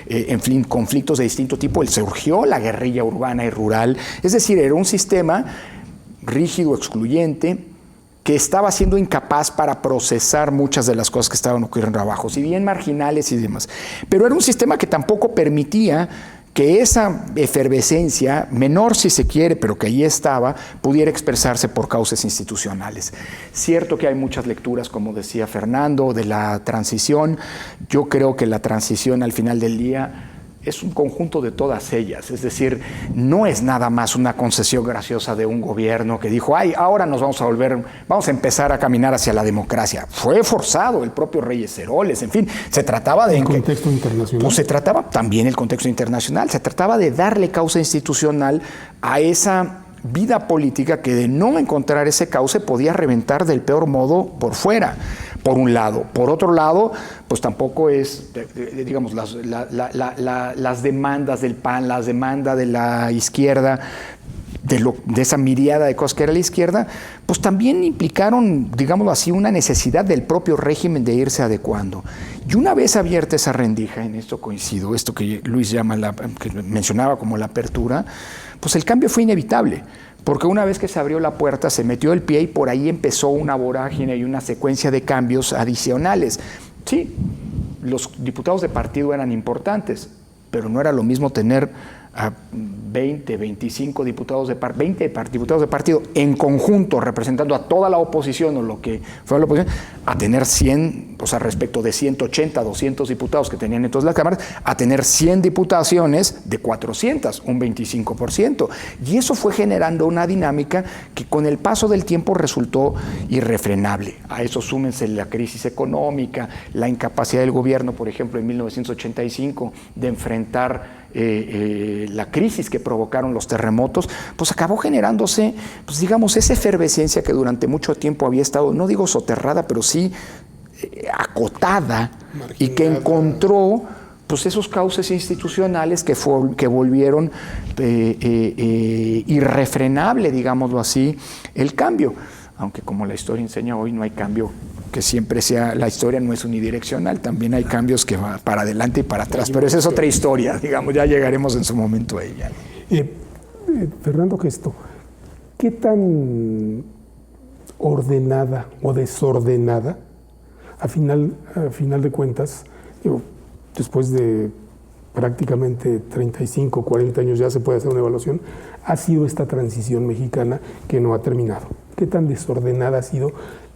en fin, conflictos de distinto tipo. Surgió la guerrilla urbana y rural. Es decir, era un sistema rígido, excluyente, que estaba siendo incapaz para procesar muchas de las cosas que estaban ocurriendo abajo, si bien marginales y demás. Pero era un sistema que tampoco permitía que esa efervescencia, menor si se quiere, pero que ahí estaba, pudiera expresarse por causas institucionales. Cierto que hay muchas lecturas, como decía Fernando, de la transición. Yo creo que la transición al final del día es un conjunto de todas ellas, es decir, no es nada más una concesión graciosa de un gobierno que dijo, ay, ahora nos vamos a empezar a caminar hacia la democracia. Fue forzado, el propio Reyes Heroles, en fin, se trataba de... ¿El contexto internacional? Pues se trataba también el contexto internacional, se trataba de darle causa institucional a esa vida política que, de no encontrar ese cauce, podía reventar del peor modo por fuera. por un lado. Por otro lado, pues tampoco es, digamos, las demandas del PAN, las demandas de la izquierda, de esa miriada de cosas que era la izquierda, pues también implicaron, digámoslo así, una necesidad del propio régimen de irse adecuando. Y una vez abierta esa rendija, en esto coincido, esto que Luis llama, que mencionaba como la apertura, pues el cambio fue inevitable. Porque una vez que se abrió la puerta, se metió el pie y por ahí empezó una vorágine y una secuencia de cambios adicionales. Sí, los diputados de partido eran importantes, pero no era lo mismo tener a 20, 25 diputados de diputados de partido en conjunto representando a toda la oposición o lo que fue la oposición, a tener 100, o sea, respecto de 180, 200 diputados que tenían en todas las cámaras, a tener 100 diputaciones de 400, un 25%. Y eso fue generando una dinámica que con el paso del tiempo resultó irrefrenable. A eso súmense la crisis económica, la incapacidad del gobierno, por ejemplo, en 1985, de enfrentar la crisis que provocaron los terremotos, pues acabó generándose, pues digamos, esa efervescencia que durante mucho tiempo había estado, no digo soterrada, pero sí acotada, marginada, y que encontró pues esos cauces institucionales que volvieron irrefrenable, digámoslo así, el cambio. Aunque como la historia enseña hoy, no hay cambio que siempre sea, la historia no es unidireccional, también hay cambios que van para adelante y para atrás, pero esa es otra historia, digamos, ya llegaremos en su momento a ella. Fernando Gesto, ¿qué tan ordenada o desordenada, a final de cuentas, después de prácticamente 35, 40 años ya se puede hacer una evaluación, ha sido esta transición mexicana que no ha terminado? ¿Qué tan desordenada ha sido,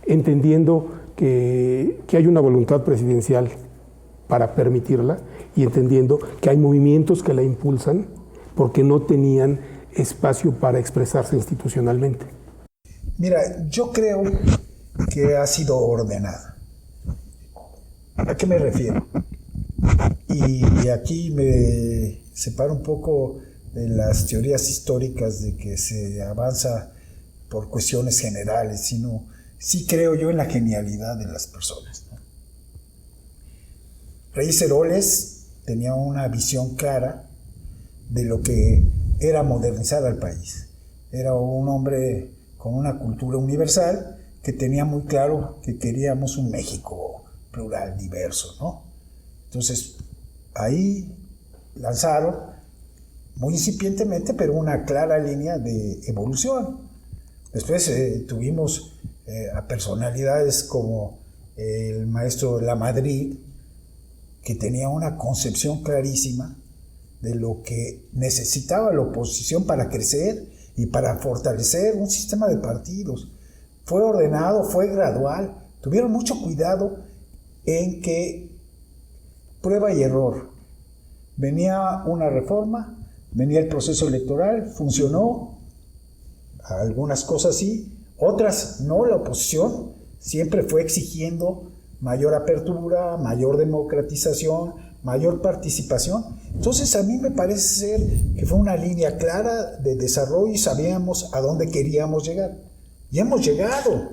entendiendo que hay una voluntad presidencial para permitirla y entendiendo que hay movimientos que la impulsan porque no tenían espacio para expresarse institucionalmente? Mira, yo creo que ha sido ordenada. ¿A qué me refiero? Y aquí me separo un poco de las teorías históricas de que se avanza por cuestiones generales, sino sí creo yo en la genialidad de las personas, ¿no? Reyes Heroles tenía una visión clara de lo que era modernizar al país. Era un hombre con una cultura universal que tenía muy claro que queríamos un México plural, diverso, ¿no? Entonces, ahí lanzaron, muy incipientemente, pero una clara línea de evolución. Después tuvimos a personalidades como el maestro Lamadrid, que tenía una concepción clarísima de lo que necesitaba la oposición para crecer y para fortalecer un sistema de partidos. Fue ordenado, fue gradual, tuvieron mucho cuidado en que prueba y error. Venía una reforma, venía el proceso electoral, funcionó, algunas cosas sí, otras no. La oposición siempre fue exigiendo mayor apertura, mayor democratización, mayor participación. Entonces a mí me parece ser que fue una línea clara de desarrollo y sabíamos a dónde queríamos llegar. Y hemos llegado.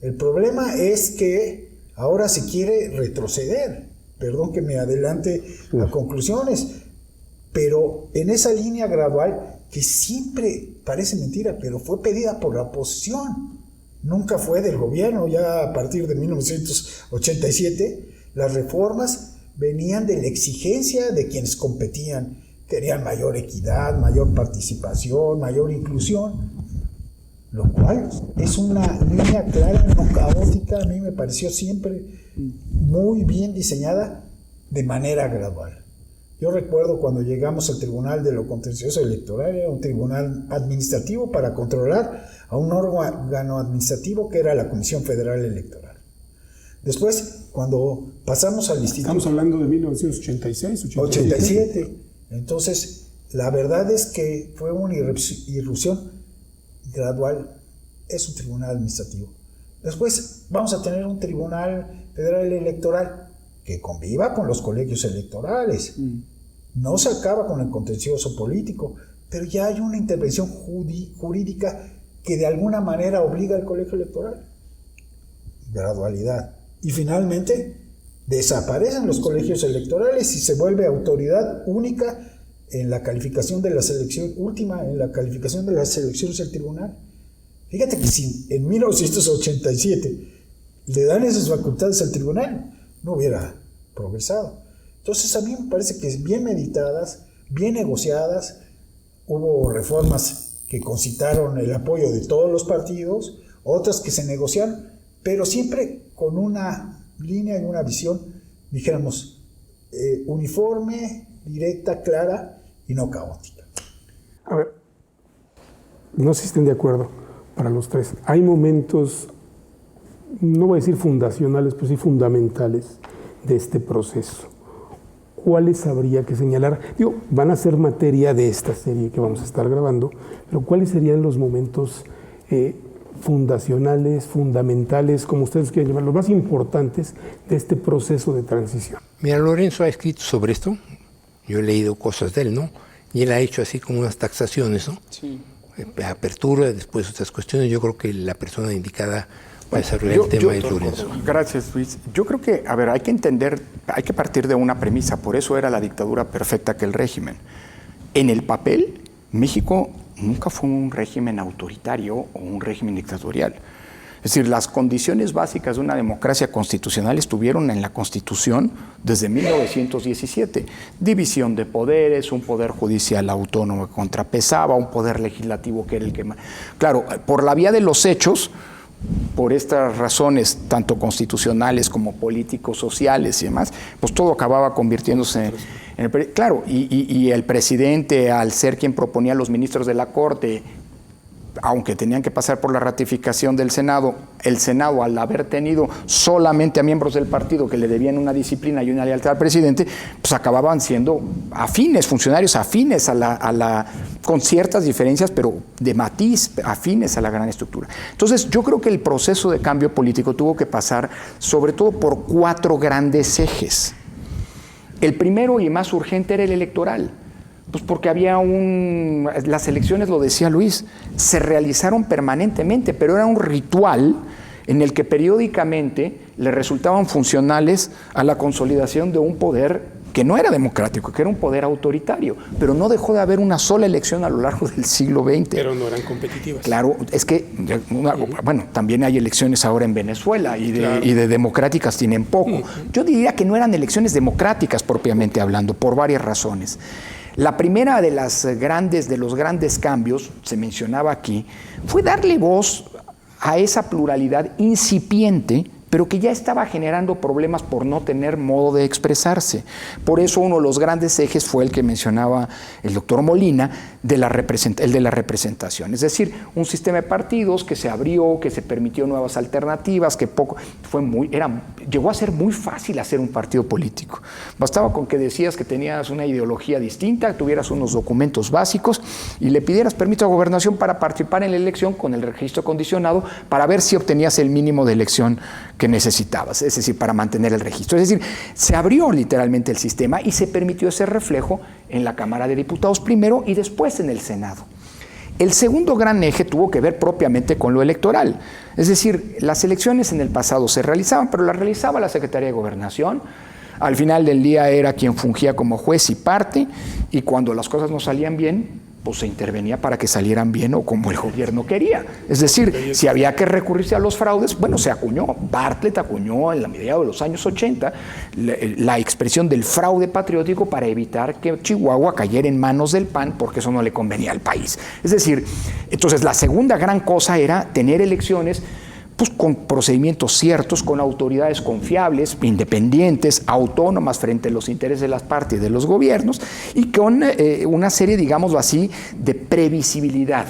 El problema es que ahora se quiere retroceder. Perdón que me adelante a conclusiones, pero en esa línea gradual que siempre parece mentira, pero fue pedida por la oposición, nunca fue del gobierno. Ya a partir de 1987, las reformas venían de la exigencia de quienes competían, querían mayor equidad, mayor participación, mayor inclusión, lo cual es una línea clara, no caótica. A mí me pareció siempre muy bien diseñada de manera gradual. Yo recuerdo cuando llegamos al Tribunal de lo Contencioso Electoral, era un tribunal administrativo para controlar a un órgano administrativo que era la Comisión Federal Electoral. Después, cuando pasamos al instituto... Estamos hablando de 1986, 87. Entonces, la verdad es que fue una irrupción gradual. Es un tribunal administrativo. Después vamos a tener un Tribunal Federal Electoral que conviva con los colegios electorales. No se acaba con el contencioso político, pero ya hay una intervención jurídica que de alguna manera obliga al colegio electoral. gradualidad. Y finalmente desaparecen los colegios electorales y se vuelve autoridad única en la calificación de la selección última, en la calificación de las elecciones del tribunal. Fíjate que si en 1987 le dan esas facultades al tribunal, no hubiera progresado. Entonces a mí me parece que bien meditadas, bien negociadas, hubo reformas que concitaron el apoyo de todos los partidos, otras que se negociaron, pero siempre con una línea y una visión, dijéramos, uniforme, directa, clara y no caótica. A ver, no sé si estén de acuerdo para los tres. Hay momentos, no voy a decir fundacionales, pero sí fundamentales de este proceso. ¿Cuáles habría que señalar? Digo, van a ser materia de esta serie que vamos a estar grabando, pero ¿cuáles serían los momentos fundacionales, fundamentales, como ustedes quieran llamar, los más importantes de este proceso de transición? Mira, Lorenzo ha escrito sobre esto, yo he leído cosas de él, ¿no? Y él ha hecho así como unas taxaciones, ¿no? Sí. Apertura, después otras cuestiones. Yo creo que la persona indicada para desarrollar el tema es Lorenzo. Gracias, Luis. Yo creo que, a ver, hay que entender, hay que partir de una premisa, por eso era la dictadura perfecta que el régimen. En el papel, México nunca fue un régimen autoritario o un régimen dictatorial. Es decir, las condiciones básicas de una democracia constitucional estuvieron en la Constitución desde 1917. División de poderes, un poder judicial autónomo que contrapesaba, un poder legislativo que era el que más... Claro, por la vía de los hechos, por estas razones tanto constitucionales como políticos, sociales y demás, pues todo acababa convirtiéndose en el... Claro, y el presidente, al ser quien proponía a los ministros de la Corte, aunque tenían que pasar por la ratificación del Senado, el Senado, al haber tenido solamente a miembros del partido que le debían una disciplina y una lealtad al presidente, pues acababan siendo afines, funcionarios afines con ciertas diferencias, pero de matiz, afines a la gran estructura. Entonces, yo creo que el proceso de cambio político tuvo que pasar sobre todo por 4 grandes ejes. El primero y más urgente era el electoral. Pues porque había las elecciones, lo decía Luis, se realizaron permanentemente, pero era un ritual en el que periódicamente le resultaban funcionales a la consolidación de un poder que no era democrático, que era un poder autoritario, pero no dejó de haber una sola elección a lo largo del siglo XX. Pero no eran competitivas. Claro, es que, bueno, también hay elecciones ahora en Venezuela y de democráticas tienen poco. Yo diría que no eran elecciones democráticas propiamente hablando, por varias razones. La primera de los grandes cambios, se mencionaba aquí, fue darle voz a esa pluralidad incipiente, pero que ya estaba generando problemas por no tener modo de expresarse. Por eso uno de los grandes ejes fue el que mencionaba el doctor Molina, el de la representación. Es decir, un sistema de partidos que se abrió, que se permitió nuevas alternativas, que llegó a ser muy fácil hacer un partido político. Bastaba con que decías que tenías una ideología distinta, tuvieras unos documentos básicos y le pidieras permiso a gobernación para participar en la elección con el registro condicionado para ver si obtenías el mínimo de elección que necesitabas, es decir, para mantener el registro. Es decir, se abrió literalmente el sistema y se permitió ese reflejo en la Cámara de Diputados primero y después en el Senado. El segundo gran eje tuvo que ver propiamente con lo electoral. Es decir, las elecciones en el pasado se realizaban, pero las realizaba la Secretaría de Gobernación. Al final del día era quien fungía como juez y parte, y cuando las cosas no salían bien, pues se intervenía para que salieran bien o como el gobierno quería. Es decir, si había que recurrirse a los fraudes, bueno, se acuñó. Bartlett acuñó en la mediados de los años 80 la expresión del fraude patriótico para evitar que Chihuahua cayera en manos del PAN, porque eso no le convenía al país. Es decir, entonces la segunda gran cosa era tener elecciones pues con procedimientos ciertos, con autoridades confiables, independientes, autónomas frente a los intereses de las partes y de los gobiernos, y con una serie, digámoslo así, de previsibilidad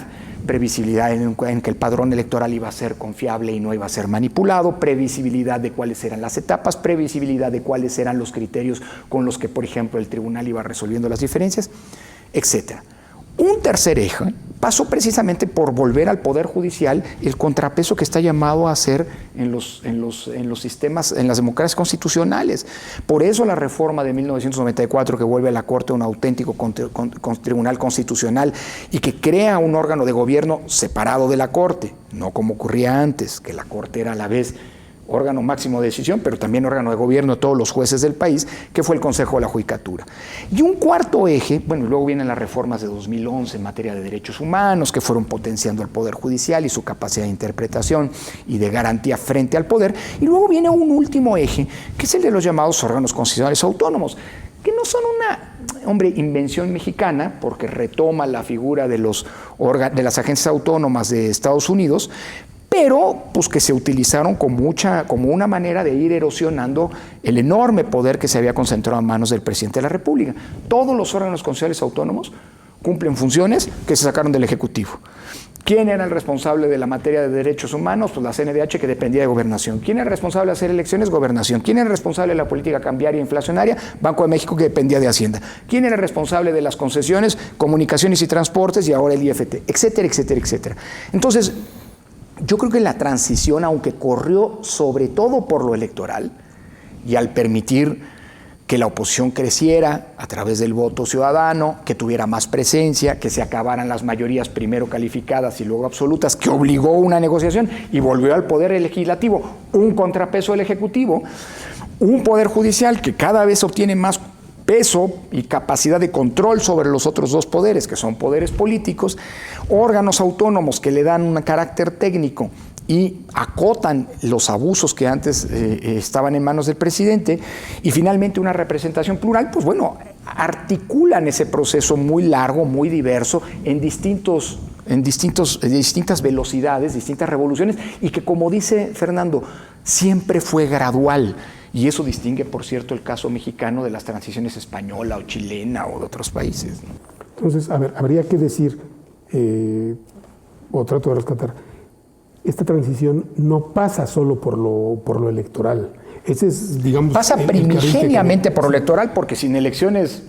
en que el padrón electoral iba a ser confiable y no iba a ser manipulado, previsibilidad de cuáles eran las etapas, previsibilidad de cuáles eran los criterios con los que, por ejemplo, el tribunal iba resolviendo las diferencias, etc. Un tercer eje pasó precisamente por volver al Poder Judicial el contrapeso que está llamado a hacer en los sistemas, en las democracias constitucionales. Por eso la reforma de 1994 que vuelve a la Corte un auténtico tribunal constitucional y que crea un órgano de gobierno separado de la Corte, no como ocurría antes, que la Corte era a la vez órgano máximo de decisión, pero también órgano de gobierno de todos los jueces del país, que fue el Consejo de la Judicatura. Y un cuarto eje, bueno, luego vienen las reformas de 2011 en materia de derechos humanos, que fueron potenciando el Poder Judicial y su capacidad de interpretación y de garantía frente al poder. Y luego viene un último eje, que es el de los llamados órganos constitucionales autónomos, que no son una, invención mexicana, porque retoma la figura de las agencias autónomas de Estados Unidos, pero pues que se utilizaron como una manera de ir erosionando el enorme poder que se había concentrado en manos del presidente de la República. Todos los órganos constitucionales autónomos cumplen funciones que se sacaron del Ejecutivo. ¿Quién era el responsable de la materia de derechos humanos? Pues la CNDH, que dependía de Gobernación. ¿Quién era el responsable de hacer elecciones? Gobernación. ¿Quién era el responsable de la política cambiaria e inflacionaria? Banco de México, que dependía de Hacienda. ¿Quién era el responsable de las concesiones, comunicaciones y transportes? Y ahora el IFT, etcétera, etcétera, etcétera. Entonces, yo creo que la transición, aunque corrió sobre todo por lo electoral y al permitir que la oposición creciera a través del voto ciudadano, que tuviera más presencia, que se acabaran las mayorías primero calificadas y luego absolutas, que obligó una negociación y volvió al poder legislativo un contrapeso del Ejecutivo, un poder judicial que cada vez obtiene más peso y capacidad de control sobre los otros dos poderes, que son poderes políticos, órganos autónomos que le dan un carácter técnico y acotan los abusos que antes estaban en manos del presidente, y finalmente una representación plural, pues bueno, articulan ese proceso muy largo, muy diverso, en distintas velocidades, distintas revoluciones, y que, como dice Fernando, siempre fue gradual. Y eso distingue, por cierto, el caso mexicano de las transiciones española o chilena o de otros países, ¿no? Entonces, a ver, habría que decir, o trato de rescatar, esta transición no pasa solo por lo electoral. Ese es, digamos, pasa primigeniamente por lo electoral, porque sin elecciones,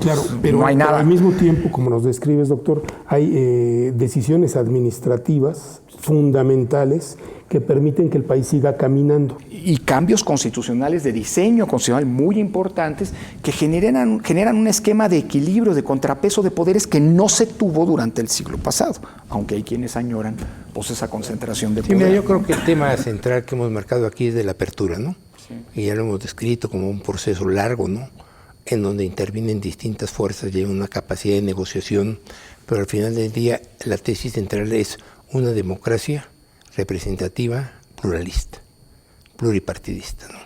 claro, pero no hay nada. Al mismo tiempo, como nos describes, doctor, hay decisiones administrativas fundamentales que permiten que el país siga caminando. Y cambios constitucionales de diseño constitucional muy importantes que generan un esquema de equilibrio, de contrapeso de poderes que no se tuvo durante el siglo pasado, aunque hay quienes añoran pues esa concentración de poder. Mira, yo creo que el tema central que hemos marcado aquí es de la apertura, ¿no? Sí. Y ya lo hemos descrito como un proceso largo, ¿no? En donde intervienen distintas fuerzas y hay una capacidad de negociación, pero al final del día la tesis central es una democracia representativa, pluralista, pluripartidista, ¿no?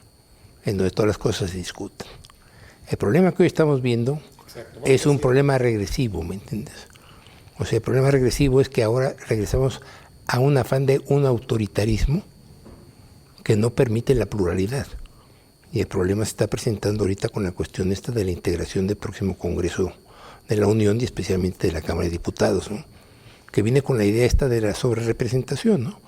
En donde todas las cosas se discuten. El problema que hoy estamos viendo es un problema regresivo, ¿me entiendes? O sea, el problema regresivo es que ahora regresamos a un afán de un autoritarismo que no permite la pluralidad. Y el problema se está presentando ahorita con la cuestión esta de la integración del próximo Congreso de la Unión y especialmente de la Cámara de Diputados, ¿no? Que viene con la idea esta de la sobrerepresentación, ¿no?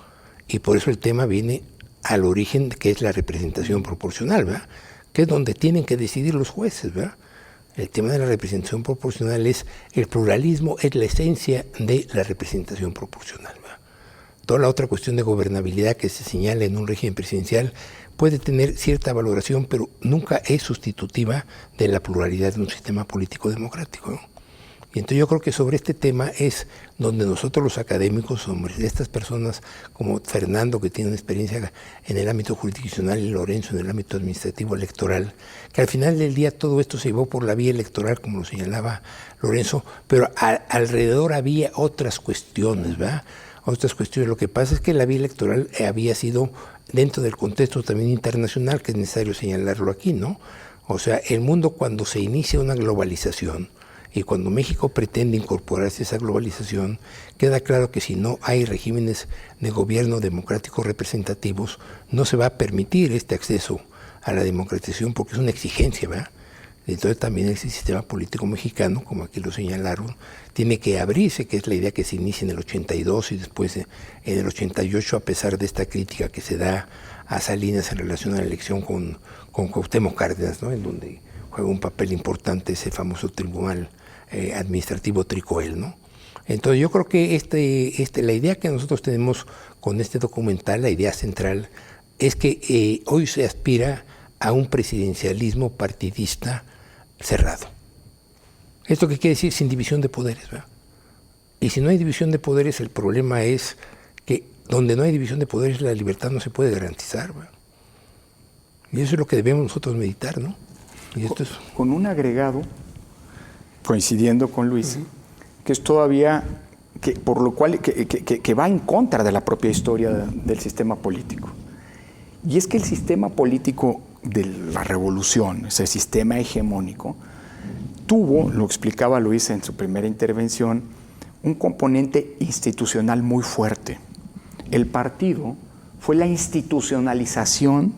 Y por eso el tema viene al origen, que es la representación proporcional, ¿verdad? Que es donde tienen que decidir los jueces, ¿verdad? El tema de la representación proporcional es el pluralismo, es la esencia de la representación proporcional, ¿verdad? Toda la otra cuestión de gobernabilidad que se señala en un régimen presidencial puede tener cierta valoración, pero nunca es sustitutiva de la pluralidad de un sistema político democrático, ¿no? Y entonces yo creo que sobre este tema es donde nosotros los académicos, hombres, estas personas como Fernando, que tiene una experiencia en el ámbito jurisdiccional, y Lorenzo en el ámbito administrativo electoral, que al final del día todo esto se llevó por la vía electoral, como lo señalaba Lorenzo, pero alrededor había otras cuestiones, ¿verdad? Otras cuestiones. Lo que pasa es que la vía electoral había sido dentro del contexto también internacional, que es necesario señalarlo aquí, ¿no? O sea, el mundo, cuando se inicia una globalización, y cuando México pretende incorporarse a esa globalización, queda claro que si no hay regímenes de gobierno democráticos representativos, no se va a permitir este acceso a la democratización, porque es una exigencia, ¿verdad? Entonces también el sistema político mexicano, como aquí lo señalaron, tiene que abrirse, que es la idea que se inicia en el 82 y después en el 88, a pesar de esta crítica que se da a Salinas en relación a la elección con Cuauhtémoc Cárdenas, ¿no? En donde juega un papel importante ese famoso tribunal administrativo Tricoel, ¿no? Entonces yo creo que la idea que nosotros tenemos con este documental, la idea central, es que hoy se aspira a un presidencialismo partidista cerrado. ¿Esto qué quiere decir? Sin división de poderes, ¿verdad? Y si no hay división de poderes, el problema es que donde no hay división de poderes, la libertad no se puede garantizar, ¿verdad? Y eso es lo que debemos nosotros meditar, ¿no? Y esto es... Con un agregado, coincidiendo con Luis, que es todavía, por lo cual, que va en contra de la propia historia del sistema político. Y es que el sistema político de la revolución, ese sistema hegemónico, tuvo, lo explicaba Luis en su primera intervención, un componente institucional muy fuerte. El partido fue la institucionalización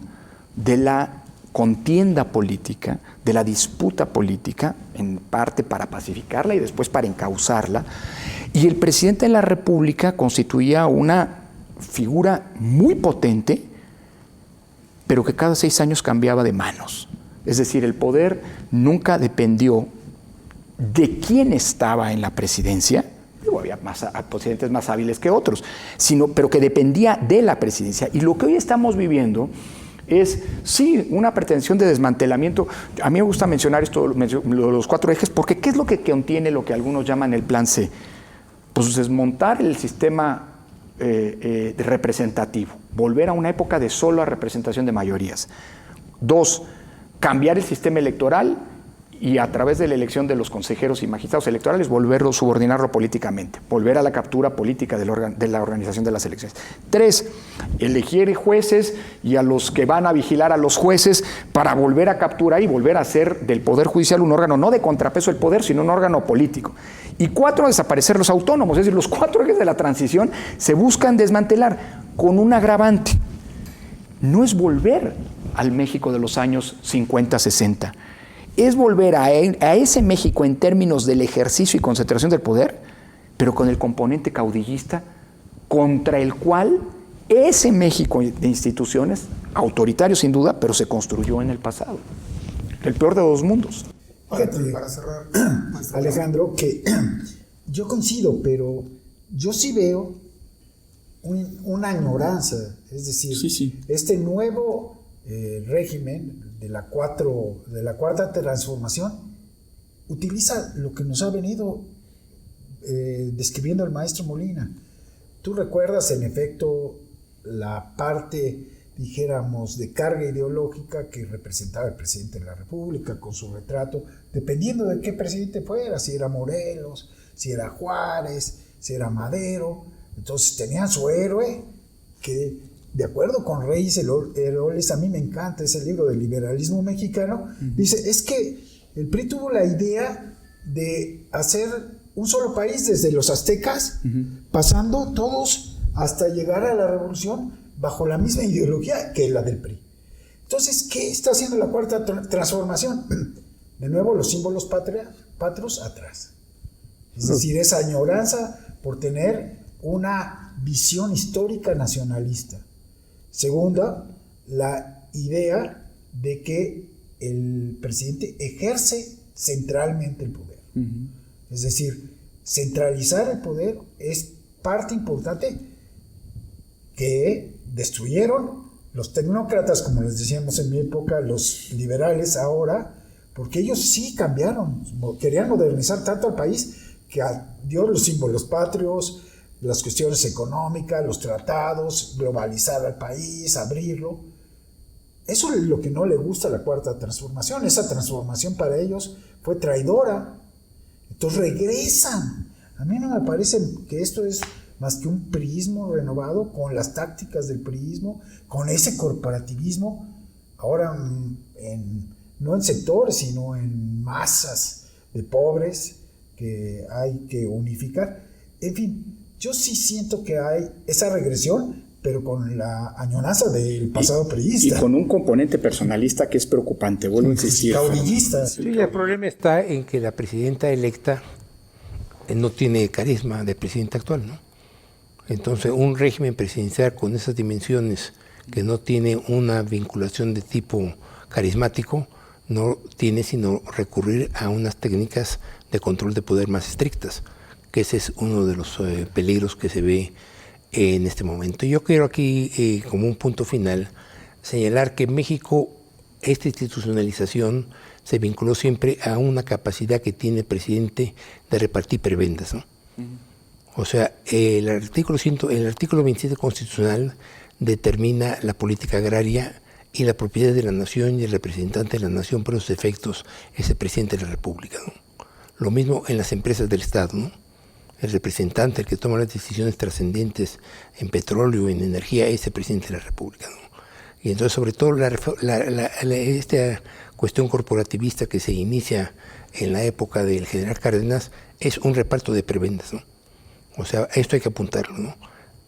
de la contienda política, de la disputa política, en parte para pacificarla y después para encauzarla. Y el presidente de la República constituía una figura muy potente, pero que cada 6 años cambiaba de manos. Es decir, el poder nunca dependió de quién estaba en la presidencia. Había presidentes más hábiles que otros, pero que dependía de la presidencia. Y lo que hoy estamos viviendo es, sí, una pretensión de desmantelamiento. A mí me gusta mencionar esto, los 4 ejes, porque ¿qué es lo que contiene lo que algunos llaman el plan C? Pues desmontar el sistema representativo, volver a una época de sola representación de mayorías. 2, cambiar el sistema electoral y a través de la elección de los consejeros y magistrados electorales subordinarlo políticamente, volver a la captura política de la organización de las elecciones. 3, elegir jueces y a los que van a vigilar a los jueces para volver a capturar y volver a hacer del Poder Judicial un órgano no de contrapeso del poder, sino un órgano político. Y 4, desaparecer los autónomos, es decir, los 4 ejes de la transición se buscan desmantelar con un agravante. No es volver al México de los años 50, 60, es volver a ese México en términos del ejercicio y concentración del poder, pero con el componente caudillista contra el cual ese México de instituciones, autoritario sin duda, pero se construyó en el pasado. El peor de 2 mundos. Fíjate, para cerrar, Alejandro, que yo coincido, pero yo sí veo una añoranza, es decir, este nuevo régimen de la cuarta transformación utiliza lo que nos ha venido describiendo el maestro Molina. Tú recuerdas, en efecto, la parte, dijéramos, de carga ideológica que representaba el presidente de la República con su retrato, dependiendo de qué presidente fuera, si era Morelos, si era Juárez, si era Madero. Entonces tenían su héroe que, de acuerdo con Reyes Heroles, a mí me encanta ese libro del liberalismo mexicano, dice, es que el PRI tuvo la idea de hacer un solo país desde los aztecas, pasando todos hasta llegar a la revolución bajo la misma ideología que la del PRI. Entonces, ¿qué está haciendo la cuarta transformación? De nuevo, los símbolos patrios atrás. Es decir, esa añoranza por tener una visión histórica nacionalista. Segunda, la idea de que el presidente ejerce centralmente el poder. Es decir, centralizar el poder es parte importante que destruyeron los tecnócratas, como les decíamos en mi época, los liberales ahora, porque ellos sí cambiaron, querían modernizar tanto al país que dio los símbolos patrios, las cuestiones económicas, los tratados, globalizar al país, abrirlo. Eso es lo que no le gusta a la cuarta transformación. Esa transformación para ellos fue traidora. Entonces regresan. A mí no me parece que esto es más que un priismo renovado con las tácticas del priismo, con ese corporativismo, ahora no en sectores, sino en masas de pobres que hay que unificar. En fin, yo sí siento que hay esa regresión, pero con la añoranza del pasado priista. Y con un componente personalista que es preocupante, vuelvo a insistir. Caudillista. Sí, el problema está en que la presidenta electa no tiene carisma de presidenta actual, ¿no? Entonces, un régimen presidencial con esas dimensiones, que no tiene una vinculación de tipo carismático, no tiene sino recurrir a unas técnicas de control de poder más estrictas, que ese es uno de los peligros que se ve en este momento. Yo quiero aquí, como un punto final, señalar que en México esta institucionalización se vinculó siempre a una capacidad que tiene el presidente de repartir prebendas, ¿no? O sea, el artículo 27 constitucional determina la política agraria y la propiedad de la nación y el representante de la nación por esos efectos es el presidente de la República, ¿no? Lo mismo en las empresas del Estado, ¿no? El representante, el que toma las decisiones trascendentes en petróleo, en energía, es el presidente de la República, ¿no? Y entonces, sobre todo, esta cuestión corporativista que se inicia en la época del general Cárdenas es un reparto de prebendas, ¿no? O sea, esto hay que apuntarlo, ¿no?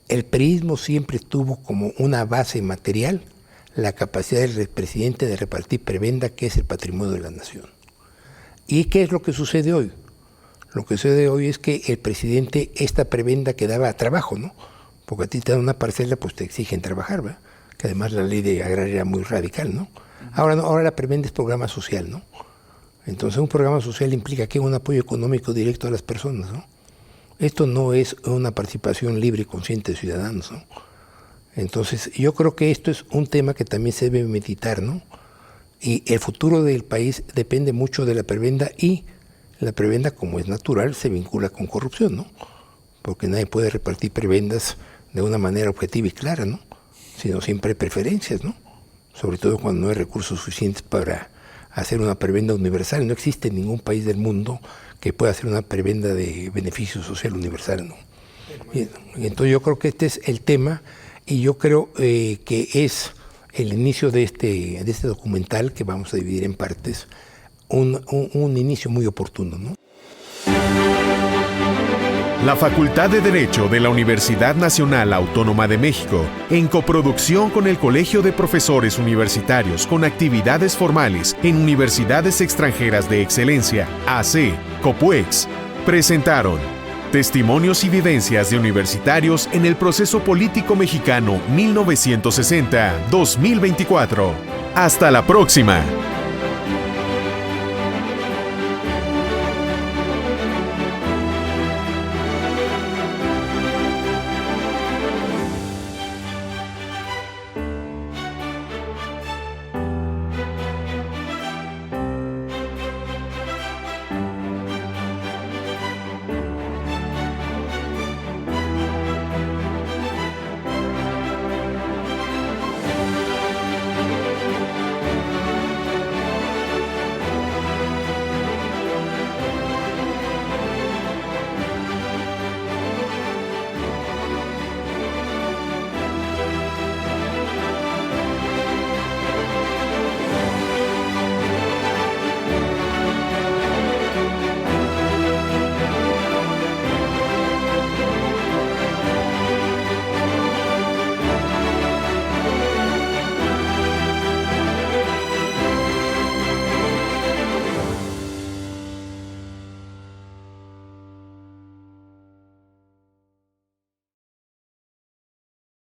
El priismo siempre tuvo como una base material la capacidad del presidente de repartir prebenda, que es el patrimonio de la nación. ¿Y qué es lo que sucede hoy? Lo que sucede hoy es que el presidente, esta prebenda que daba trabajo, ¿no? Porque a ti te dan una parcela, pues te exigen trabajar, ¿verdad? Que además la ley de agraria era muy radical, ¿no? Ahora no, ahora la prebenda es programa social, ¿no? Entonces un programa social implica que un apoyo económico directo a las personas, ¿no? Esto no es una participación libre y consciente de ciudadanos, ¿no? Entonces yo creo que esto es un tema que también se debe meditar, ¿no? Y el futuro del país depende mucho de la prebenda, y la prebenda, como es natural, se vincula con corrupción, ¿no? Porque nadie puede repartir prebendas de una manera objetiva y clara, ¿no? Sino siempre hay preferencias, ¿no? Sobre todo cuando no hay recursos suficientes para hacer una prebenda universal. No existe ningún país del mundo que pueda hacer una prebenda de beneficio social universal, ¿no? Y entonces yo creo que este es el tema, y yo creo que es el inicio de este documental, que vamos a dividir en partes, un inicio muy oportuno, ¿no? La Facultad de Derecho de la Universidad Nacional Autónoma de México, en coproducción con el Colegio de Profesores Universitarios con actividades formales en universidades extranjeras de excelencia, AC, COPUEX, presentaron Testimonios y vivencias de universitarios en el proceso político mexicano 1960-2024. Hasta la próxima.